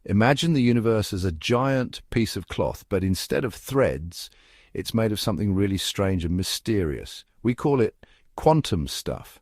Imagine the universe as a giant piece of cloth, but instead of threads, it's made of something really strange and mysterious. We call it quantum stuff.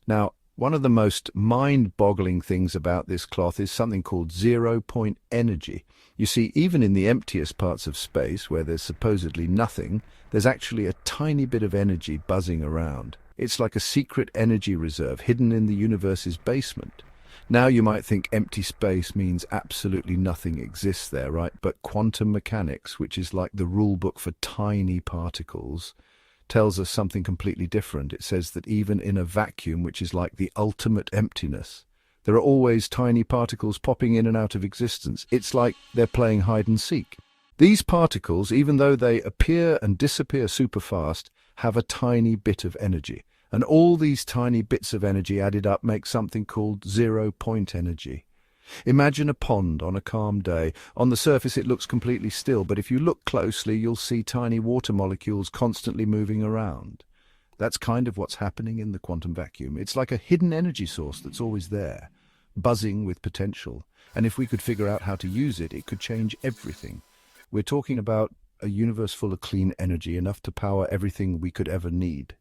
Now, one of the most mind-boggling things about this cloth is something called zero-point energy. You see, even in the emptiest parts of space, where there's supposedly nothing, there's actually a tiny bit of energy buzzing around. It's like a secret energy reserve hidden in the universe's basement. Now you might think empty space means absolutely nothing exists there, right? But quantum mechanics, which is like the rule book for tiny particles, tells us something completely different. It says that even in a vacuum, which is like the ultimate emptiness, there are always tiny particles popping in and out of existence. It's like they're playing hide and seek. These particles, even though they appear and disappear super fast, have a tiny bit of energy. And all these tiny bits of energy added up make something called zero-point energy. Imagine a pond on a calm day. On the surface it looks completely still, but if you look closely you'll see tiny water molecules constantly moving around. That's kind of what's happening in the quantum vacuum. It's like a hidden energy source that's always there, buzzing with potential. And if we could figure out how to use it, it could change everything. We're talking about a universe full of clean energy, enough to power everything we could ever need.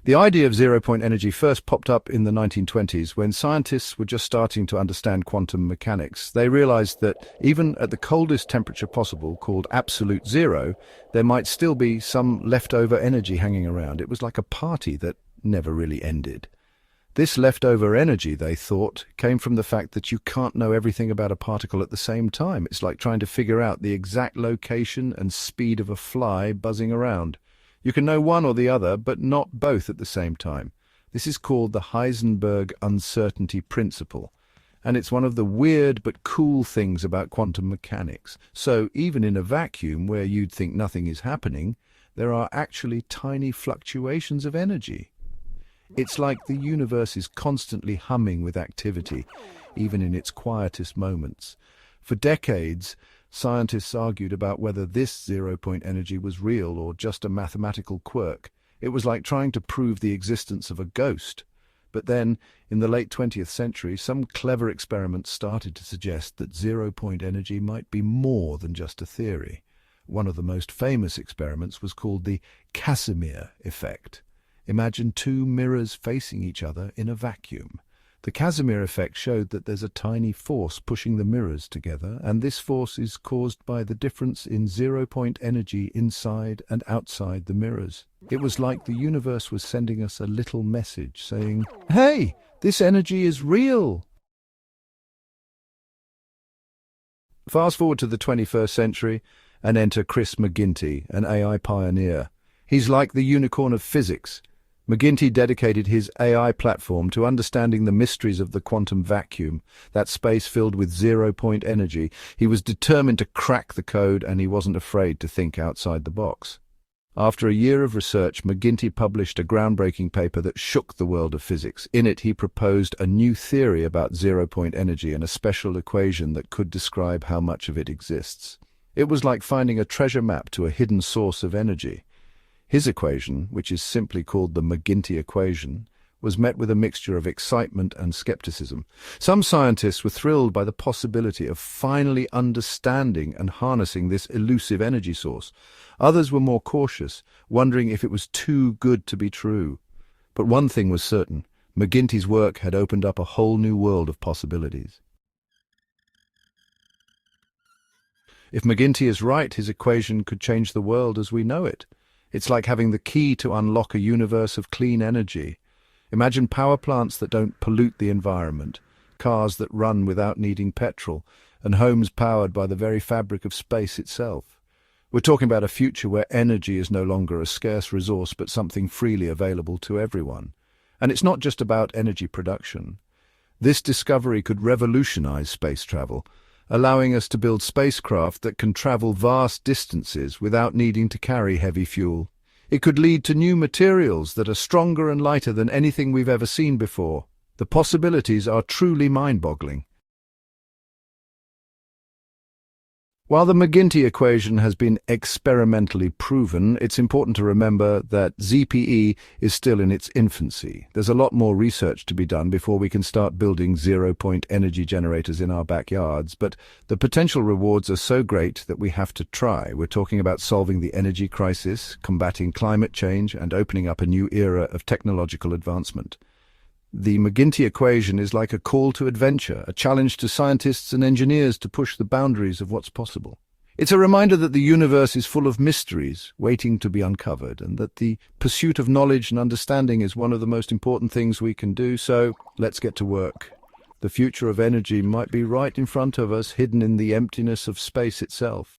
The idea of zero-point energy first popped up in the 1920s when scientists were just starting to understand quantum mechanics. They realized that even at the coldest temperature possible, called absolute zero, there might still be some leftover energy hanging around. It was like a party that never really ended. This leftover energy, they thought, came from the fact that you can't know everything about a particle at the same time. It's like trying to figure out the exact location and speed of a fly buzzing around. You can know one or the other, but not both at the same time. This is called the Heisenberg uncertainty principle, and it's one of the weird but cool things about quantum mechanics. So even in a vacuum where you'd think nothing is happening, there are actually tiny fluctuations of energy. It's like the universe is constantly humming with activity, even in its quietest moments. For decades, scientists argued about whether this zero-point energy was real or just a mathematical quirk. It was like trying to prove the existence of a ghost. But then, in the late 20th century, some clever experiments started to suggest that zero-point energy might be more than just a theory. One of the most famous experiments was called the Casimir Effect. Imagine two mirrors facing each other in a vacuum. The Casimir effect showed that there's a tiny force pushing the mirrors together, and this force is caused by the difference in zero-point energy inside and outside the mirrors. It was like the universe was sending us a little message saying, "Hey, this energy is real!" Fast forward to the 21st century, and enter Chris McGinty, an AI pioneer. He's like the unicorn of physics. McGinty dedicated his AI platform to understanding the mysteries of the quantum vacuum, that space filled with zero-point energy. He was determined to crack the code, and he wasn't afraid to think outside the box. After a year of research, McGinty published a groundbreaking paper that shook the world of physics. In it, he proposed a new theory about zero-point energy and a special equation that could describe how much of it exists. It was like finding a treasure map to a hidden source of energy. His equation, which is simply called the McGinty Equation, was met with a mixture of excitement and skepticism. Some scientists were thrilled by the possibility of finally understanding and harnessing this elusive energy source. Others were more cautious, wondering if it was too good to be true. But one thing was certain: McGinty's work had opened up a whole new world of possibilities. If McGinty is right, his equation could change the world as we know it. It's like having the key to unlock a universe of clean energy. Imagine power plants that don't pollute the environment, cars that run without needing petrol, and homes powered by the very fabric of space itself. We're talking about a future where energy is no longer a scarce resource but something freely available to everyone. And it's not just about energy production. This discovery could revolutionize space travel, allowing us to build spacecraft that can travel vast distances without needing to carry heavy fuel. It could lead to new materials that are stronger and lighter than anything we've ever seen before. The possibilities are truly mind-boggling. While the McGinty equation has been experimentally proven, it's important to remember that ZPE is still in its infancy. There's a lot more research to be done before we can start building zero-point energy generators in our backyards, but the potential rewards are so great that we have to try. We're talking about solving the energy crisis, combating climate change, and opening up a new era of technological advancement. The McGinty equation is like a call to adventure, a challenge to scientists and engineers to push the boundaries of what's possible. It's a reminder that the universe is full of mysteries waiting to be uncovered, and that the pursuit of knowledge and understanding is one of the most important things we can do, so let's get to work. The future of energy might be right in front of us, hidden in the emptiness of space itself.